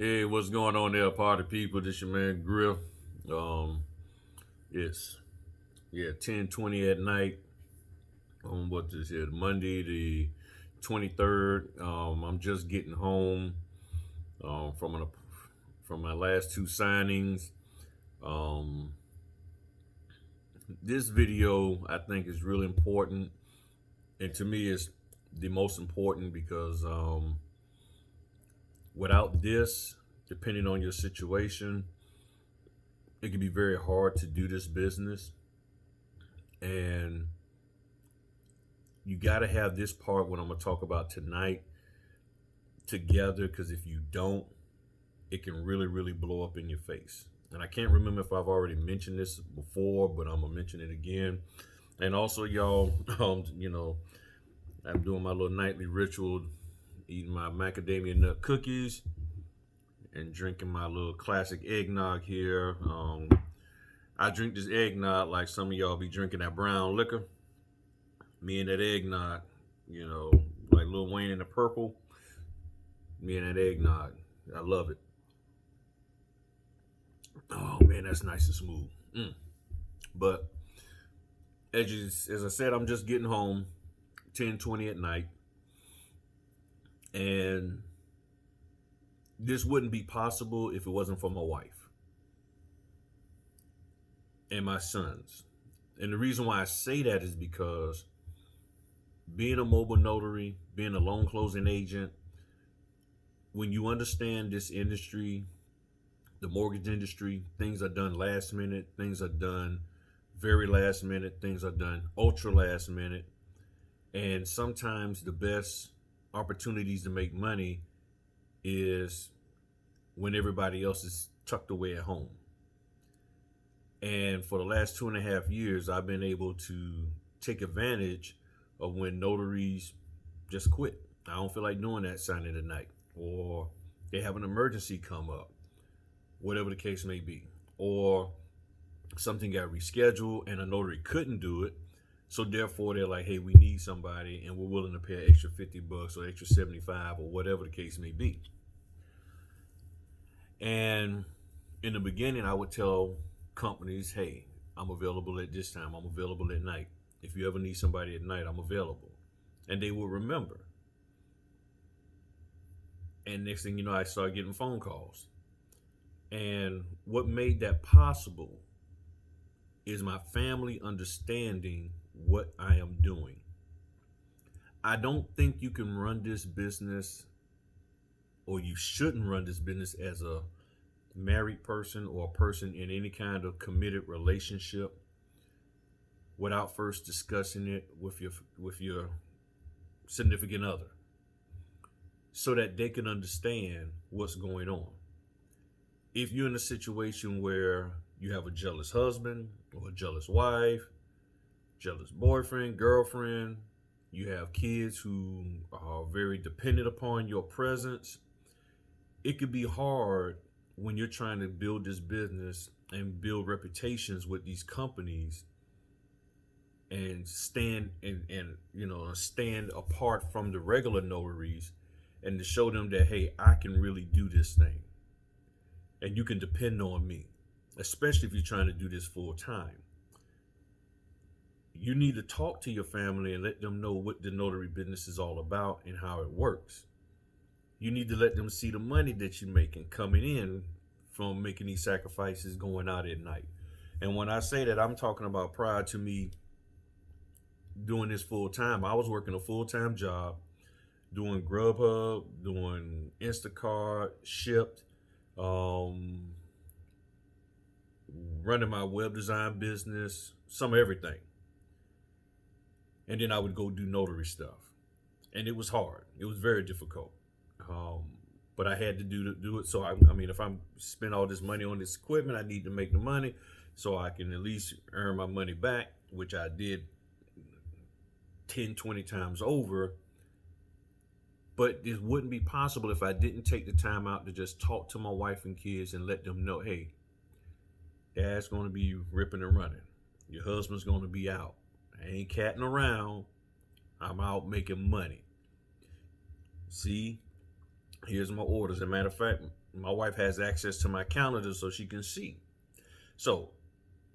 Hey, what's going on there, party people? This your man Griff. Um, it's 10:20 at night. What this here? Monday the 23rd. I'm just getting home from my last two signings. Um, this video I think is really important, and to me it's the most important because without this, depending on your situation, it can be very hard to do this business. And you got to have this part, what I'm going to talk about tonight, together, because if you don't, it can really, really blow up in your face. And I can't remember if I've already mentioned this before, but I'm going to mention it again. And also, y'all, I'm doing my little nightly ritual, eating my macadamia nut cookies and drinking my little classic eggnog here. I drink this eggnog like some of y'all be drinking that brown liquor. Me and that eggnog, like Lil Wayne in the purple. Me and that eggnog, I love it. Oh man, that's nice and smooth. But as I said, I'm just getting home, 10:20 at night, and this wouldn't be possible if it wasn't for my wife and my sons. And the reason why I say that is because being a mobile notary, being a loan closing agent, when you understand this industry, the mortgage industry, things are done last minute, things are done very last minute, things are done ultra last minute. And sometimes the best opportunities to make money is when everybody else is tucked away at home. And for the last 2.5 years, I've been able to take advantage of when notaries just quit. I don't feel like doing that signing tonight, or they have an emergency come up, whatever the case may be, or something got rescheduled and a notary couldn't do it. So therefore, they're like, "Hey, we need somebody, and we're willing to pay an extra $50 or extra 75 or whatever the case may be." And in the beginning, I would tell companies, "Hey, I'm available at this time. I'm available at night. If you ever need somebody at night, I'm available." And they will remember. And next thing you know, I started getting phone calls. And what made that possible is my family understanding what I am doing. I don't think you can run this business, or you shouldn't run this business as a married person or a person in any kind of committed relationship without first discussing it with your significant other, so that they can understand what's going on. If you're in a situation where you have a jealous husband or a jealous wife, jealous boyfriend, girlfriend, you have kids who are very dependent upon your presence, it could be hard when you're trying to build this business and build reputations with these companies and stand apart from the regular notaries, and to show them that, hey, I can really do this thing and you can depend on me, especially if you're trying to do this full time. You need to talk to your family and let them know what the notary business is all about and how it works. You need to let them see the money that you're making coming in from making these sacrifices, going out at night. And when I say that, I'm talking about prior to me doing this full time. I was working a full time job, doing Grubhub, doing Instacart, Shipped, um, running my web design business, some of everything. And then I would go do notary stuff, and it was hard. It was very difficult, um, but I had to do it. So I mean, if I'm spend all this money on this equipment, I need to make the money so I can at least earn my money back, which I did 10, 20 times over. But it wouldn't be possible if I didn't take the time out to just talk to my wife and kids and let them know, hey, dad's going to be ripping and running. Your husband's going to be out. I ain't catting around. I'm out making money. See, Here's my orders. As a matter of fact, my wife has access to my calendar so she can see. So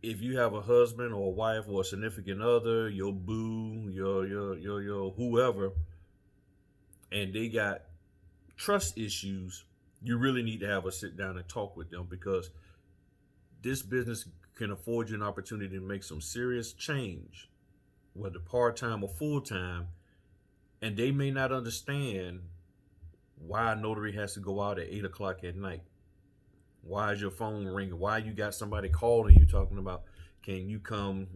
if you have a husband or a wife or a significant other, your boo, your whoever, and they got trust issues, you really need to have a sit down and talk with them, because this business can afford you an opportunity to make some serious change, whether part time or full time, and they may not understand why a notary has to go out at 8 o'clock at night. Why is your phone ringing? Why you got somebody calling you talking about, can you come,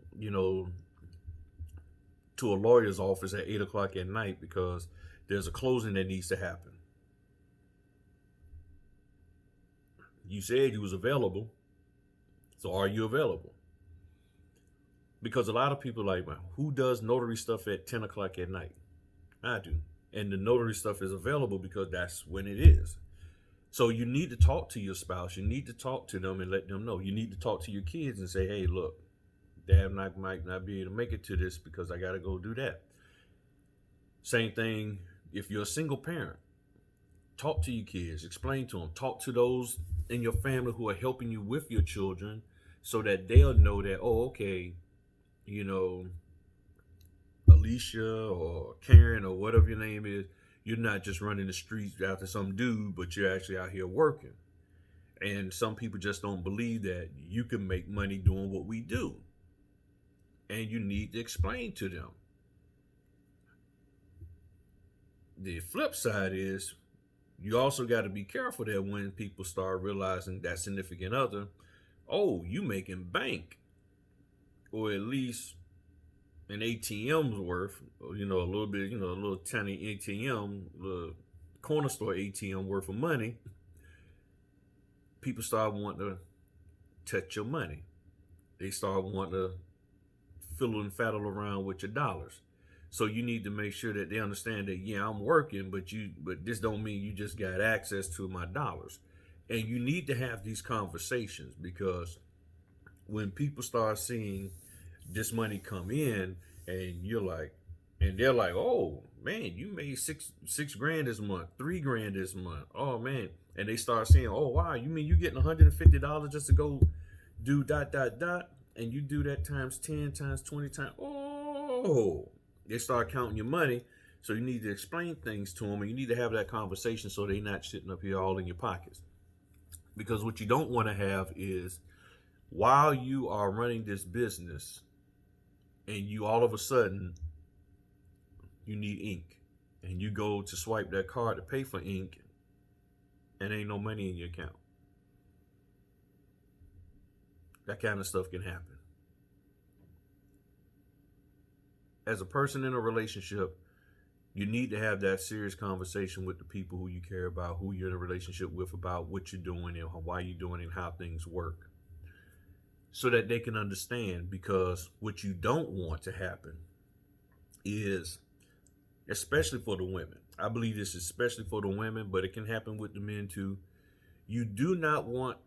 to a lawyer's office at 8 o'clock at night because there's a closing that needs to happen. You said you was available, so are you available? Because a lot of people are like, man, who does notary stuff at 10 o'clock at night? I do. And the notary stuff is available because that's when it is. So you need to talk to your spouse. You need to talk to them and let them know. You need to talk to your kids and say, hey, look, Dad might not be able to make it to this because I got to go do that. Same thing if you're a single parent. Talk to your kids. Explain to them. Talk to those in your family who are helping you with your children so that they'll know that, oh, okay, you know, Alicia or Karen or whatever your name is, you're not just running the streets after some dude, but you're actually out here working. And some people just don't believe that you can make money doing what we do. And you need to explain to them. The flip side is you also got to be careful that when people start realizing that significant other, oh, you making bank, or at least an ATM's worth, a little bit, a little tiny ATM, the corner store ATM worth of money, people start wanting to touch your money. They start wanting to fiddle and faddle around with your dollars. So you need to make sure that they understand that, yeah, I'm working, but this don't mean you just got access to my dollars. And you need to have these conversations, because when people start seeing this money come in and they're like, oh man, you made six grand this month, 3 grand this month, oh man, and they start saying, oh wow, you mean you getting $150 just to go do dot dot dot, and you do that times 10 times 20 times, oh, they start counting your money. So you need to explain things to them, and you need to have that conversation so they're not sitting up here all in your pockets. Because what you don't want to have is, while you are running this business and you all of a sudden you need ink, and you go to swipe that card to pay for ink and ain't no money in your account. That kind of stuff can happen. As a person in a relationship, you need to have that serious conversation with the people who you care about, who you're in a relationship with, about what you're doing and why you're doing it and how things work, so that they can understand. Because what you don't want to happen is, especially for the women, I believe this is especially for the women, but it can happen with the men too. You do not want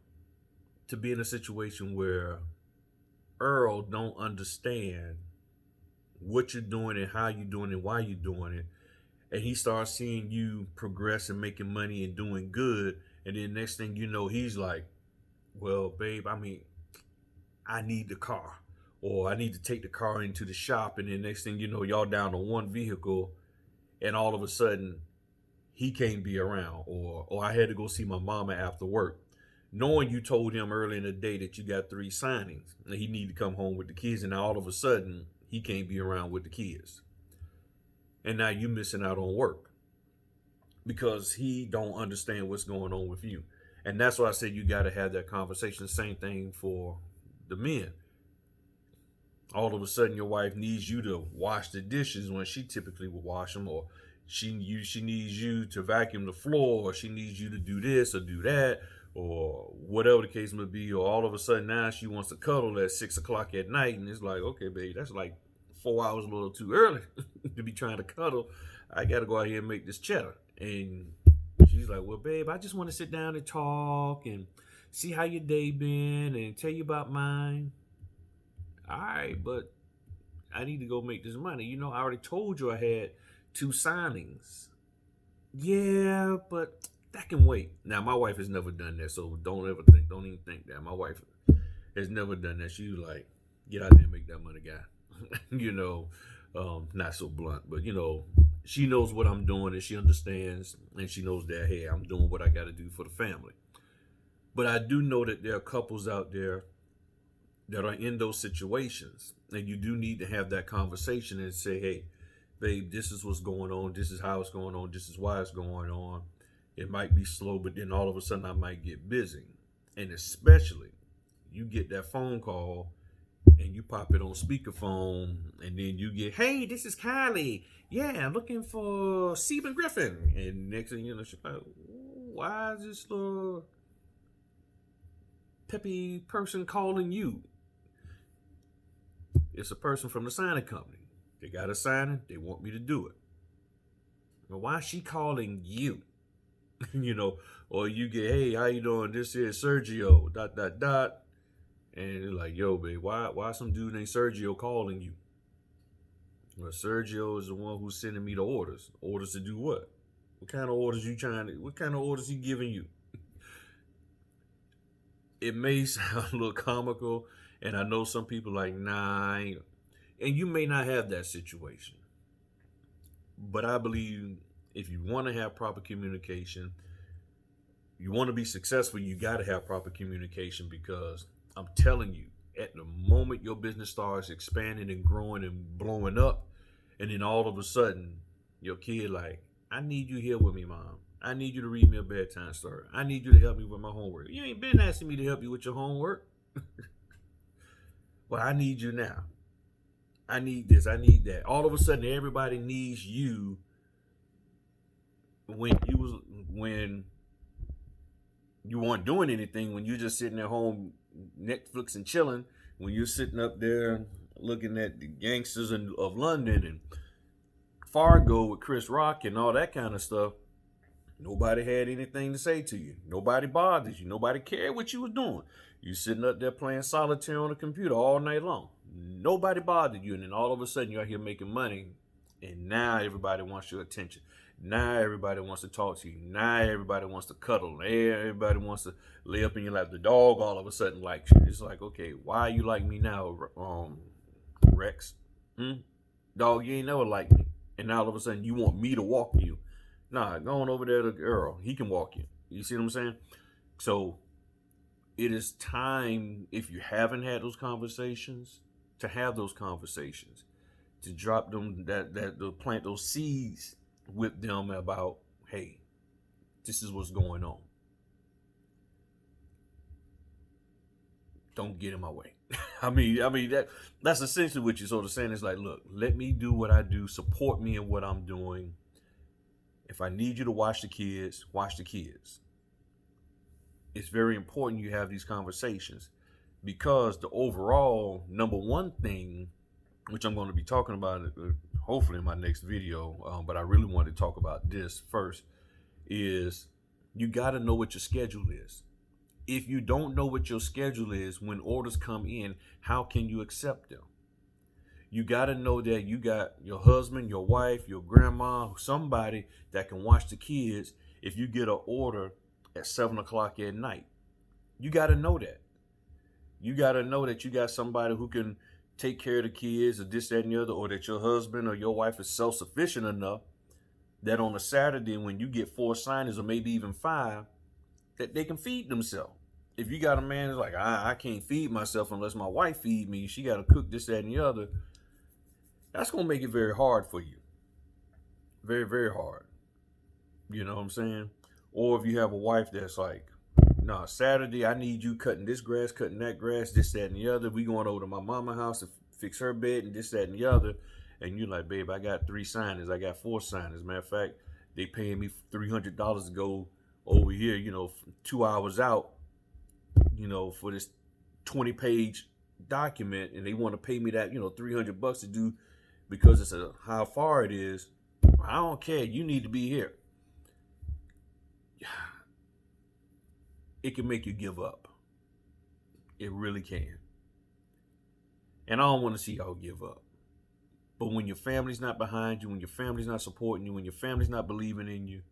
to be in a situation where Earl don't understand what you're doing and how you're doing it, why you're doing it, and he starts seeing you progress and making money and doing good, and then next thing you know, he's like, well, babe, I need the car, or I need to take the car into the shop, and then next thing you know, y'all down to one vehicle, and all of a sudden he can't be around, or I had to go see my mama after work, knowing you told him early in the day that you got 3 signings and he need to come home with the kids, and now all of a sudden he can't be around with the kids, and now you missing out on work because he don't understand what's going on with you. And that's why I said you got to have that conversation. Same thing for the men. All of a sudden your wife needs you to wash the dishes when she typically would wash them, or she needs you to vacuum the floor, or she needs you to do this or do that, or whatever the case may be. Or all of a sudden now she wants to cuddle at 6 o'clock at night, and it's like, okay, babe, that's like 4 hours a little too early to be trying to cuddle. I got to go out here and make this cheddar. And she's like, well, babe, I just want to sit down and talk and see how your day been and tell you about mine. All right, but I need to go make this money. I already told you I had 2 signings. Yeah, but That can wait. Now, my wife has never done that, so don't even think that. My wife has never done that. She's like, get out there and make that money, guy. Not so blunt, but she knows what I'm doing and she understands and she knows that, hey, I'm doing what I got to do for the family. But I do know that there are couples out there that are in those situations, and you do need to have that conversation and say, hey, babe, this is what's going on. This is how it's going on. This is why it's going on. It might be slow, but then all of a sudden I might get busy. And especially, you get that phone call and you pop it on speakerphone, and then you get, hey, this is Kylie. Yeah, I'm looking for Stephen Griffin. And next thing you know, she's like, why is this little peppy person calling you? It's a person from the signing company. They got a signing. They want me to do it. Well, why is she calling you? Or you get, hey, how you doing? This is Sergio, ... And they're like, yo, babe, why some dude named Sergio calling you? Well, Sergio is the one who's sending me the orders. Orders to do what? What kind of orders he giving you? It may sound a little comical, and I know some people like, nah, and you may not have that situation. But I believe if you want to have proper communication, you want to be successful, you got to have proper communication, because I'm telling you, at the moment your business starts expanding and growing and blowing up, and then all of a sudden your kid like, I need you here with me, mom. I need you to read me a bedtime story. I need you to help me with my homework. You ain't been asking me to help you with your homework. Well, I need you now. I need this. I need that. All of a sudden, everybody needs you when you weren't doing anything. When you're just sitting at home, Netflix and chilling. When you're sitting up there looking at the gangsters of London and Fargo with Chris Rock and all that kind of stuff. Nobody had anything to say to you. Nobody bothered you. Nobody cared what you was doing. You sitting up there playing solitaire on the computer all night long. Nobody bothered you. And then all of a sudden you're out here making money. And now everybody wants your attention. Now everybody wants to talk to you. Now everybody wants to cuddle. Everybody wants to lay up in your lap. The dog all of a sudden likes you. It's like, okay, why you like me now, Rex? Dog, you ain't never liked me. And now all of a sudden you want me to walk you. Nah, going over there to Earl. He can walk you. You see what I'm saying? So it is time, if you haven't had those conversations, to have those conversations, to drop them, to plant those seeds with them about, hey, this is what's going on. Don't get in my way. I mean that's essentially what you're sort of saying. Is like, look, let me do what I do. Support me in what I'm doing. If I need you to watch the kids, watch the kids. It's very important you have these conversations, because the overall number one thing, which I'm going to be talking about hopefully in my next video, but I really want to talk about this first, is you got to know what your schedule is. If you don't know what your schedule is when orders come in, how can you accept them? You got to know that you got your husband, your wife, your grandma, somebody that can watch the kids if you get an order at 7 o'clock at night. You got to know that. You got to know that you got somebody who can take care of the kids, or this, that, and the other, or that your husband or your wife is self-sufficient enough that on a Saturday when you get 4 signings or maybe even 5, that they can feed themselves. If you got a man that's like, I can't feed myself unless my wife feed me, she got to cook this, that, and the other, that's going to make it very hard for you. Very, very hard. You know what I'm saying? Or if you have a wife that's like, no, Saturday, I need you cutting this grass, cutting that grass, this, that, and the other. We going over to my mama's house to fix her bed and this, that, and the other. And you're like, babe, I got 3 signings. I got 4 signings. Matter of fact, they paying me $300 to go over here, 2 hours out, for this 20-page document. And they want to pay me that, $300 to do, because it's how far it is. I don't care. You need to be here. It can make you give up. It really can. And I don't want to see y'all give up. But when your family's not behind you, when your family's not supporting you, when your family's not believing in you,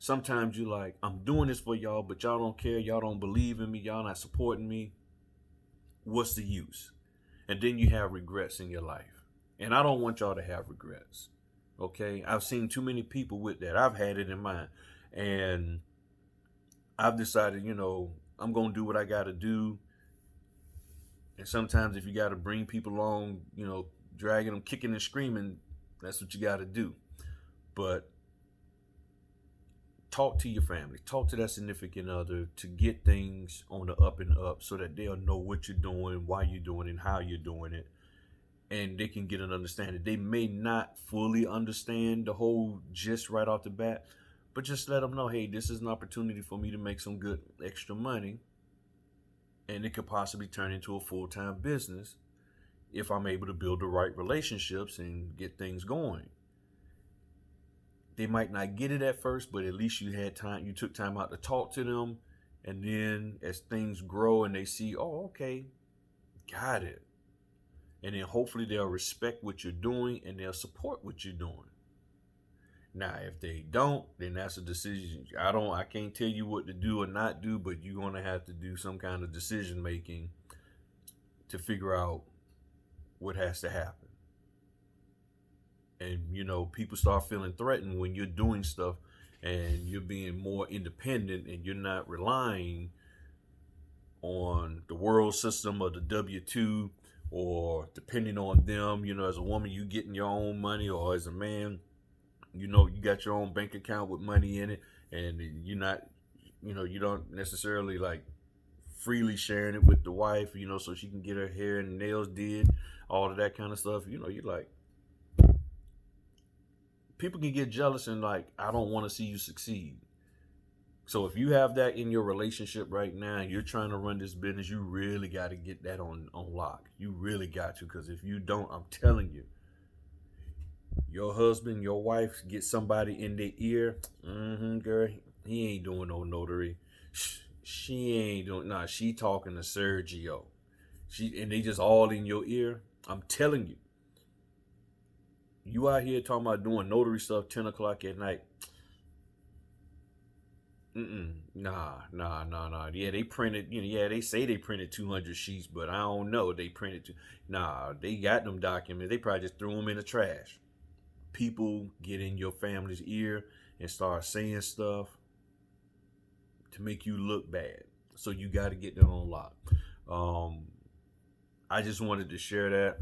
Sometimes you like, I'm doing this for y'all, but y'all don't care. Y'all don't believe in me. Y'all not supporting me. What's the use? And then you have regrets in your life. And I don't want y'all to have regrets. Okay? I've seen too many people with that. I've had it in mind. And I've decided, I'm going to do what I got to do. And sometimes if you got to bring people along, dragging them, kicking and screaming, that's what you got to do. But talk to your family, talk to that significant other to get things on the up and up so that they'll know what you're doing, why you're doing it, and how you're doing it. And they can get an understanding. They may not fully understand the whole gist right off the bat, but just let them know, hey, this is an opportunity for me to make some good extra money. And it could possibly turn into a full-time business if I'm able to build the right relationships and get things going. They might not get it at first, but at least you had time, you took time out to talk to them. And then as things grow and they see, oh, okay, got it. And then hopefully they'll respect what you're doing and they'll support what you're doing. Now, if they don't, then that's a decision. I can't tell you what to do or not do, but you're going to have to do some kind of decision making to figure out what has to happen. And, people start feeling threatened when you're doing stuff and you're being more independent and you're not relying on the world system or the W-2 or depending on them. As a woman, you getting your own money, or as a man, you got your own bank account with money in it, and you're not, you don't necessarily like freely sharing it with the wife, so she can get her hair and nails did, all of that kind of stuff. You're like, people can get jealous and like, I don't want to see you succeed. So if you have that in your relationship right now and you're trying to run this business, you really got to get that on lock. You really got to, because if you don't, I'm telling you, your husband, your wife get somebody in their ear, girl, he ain't doing no notary. She ain't doing, she talking to Sergio. And they just all in your ear. I'm telling you. You out here talking about doing notary stuff 10 o'clock at night. Nah. Yeah, they printed, they say they printed 200 sheets, but I don't know. They printed, they got them documents. They probably just threw them in the trash. People get in your family's ear and start saying stuff to make you look bad. So you got to get that on lock. I just wanted to share that.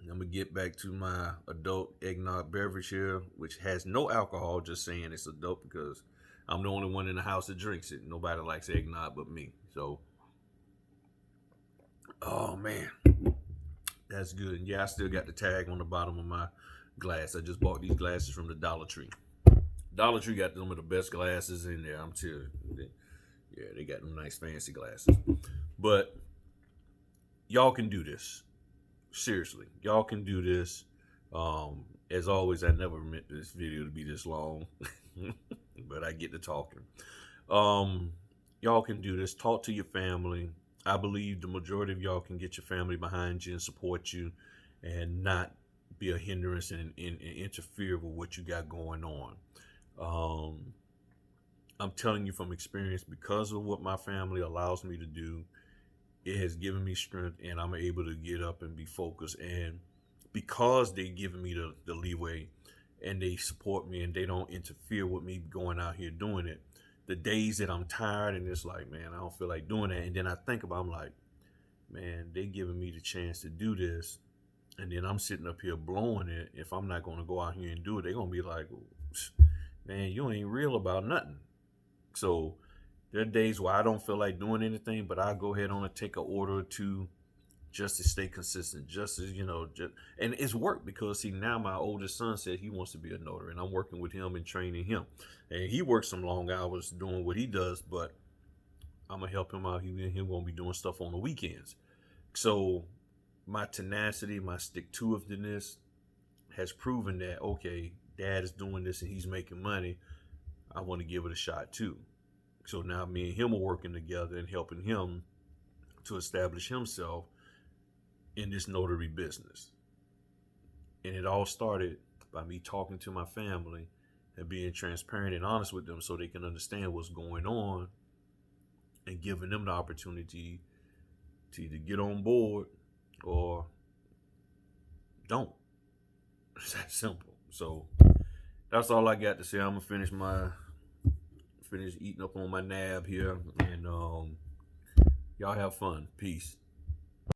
I'm going to get back to my adult eggnog beverage here, which has no alcohol, just saying it's adult because I'm the only one in the house that drinks it. Nobody likes eggnog but me. So, oh man, that's good. And yeah, I still got the tag on the bottom of my glass. I just bought these glasses from the Dollar Tree. Dollar Tree got some of the best glasses in there. I'm telling you. Yeah, they got them nice fancy glasses. But y'all can do this. Seriously, y'all can do this. As always, I never meant this video to be this long, but I get to talking. Y'all can do this. Talk to your family. I believe the majority of y'all can get your family behind you and support you and not be a hindrance and interfere with what you got going on. I'm telling you from experience, because of what my family allows me to do, it has given me strength and I'm able to get up and be focused. And because they giving me the leeway and they support me and they don't interfere with me going out here doing it, the days that I'm tired and it's like, man, I don't feel like doing that. And then I think about, I'm like, man, they giving me the chance to do this. And then I'm sitting up here blowing it. If I'm not going to go out here and do it, they're going to be like, man, you ain't real about nothing. So there are days where I don't feel like doing anything, but I go ahead on and take an order or two just to stay consistent, and it's worked because, see, now my oldest son said he wants to be a notary, and I'm working with him and training him. And he works some long hours doing what he does, but I'm going to help him out. He won't be doing stuff on the weekends. So my tenacity, my stick-to-itiveness has proven that, okay, dad is doing this and he's making money. I want to give it a shot too. So now me and him are working together and helping him to establish himself in this notary business. And it all started by me talking to my family and being transparent and honest with them so they can understand what's going on, and giving them the opportunity to either get on board or don't. It's that simple. So that's all I got to say. I'm gonna finish eating up on my nab here, and y'all have fun. Peace.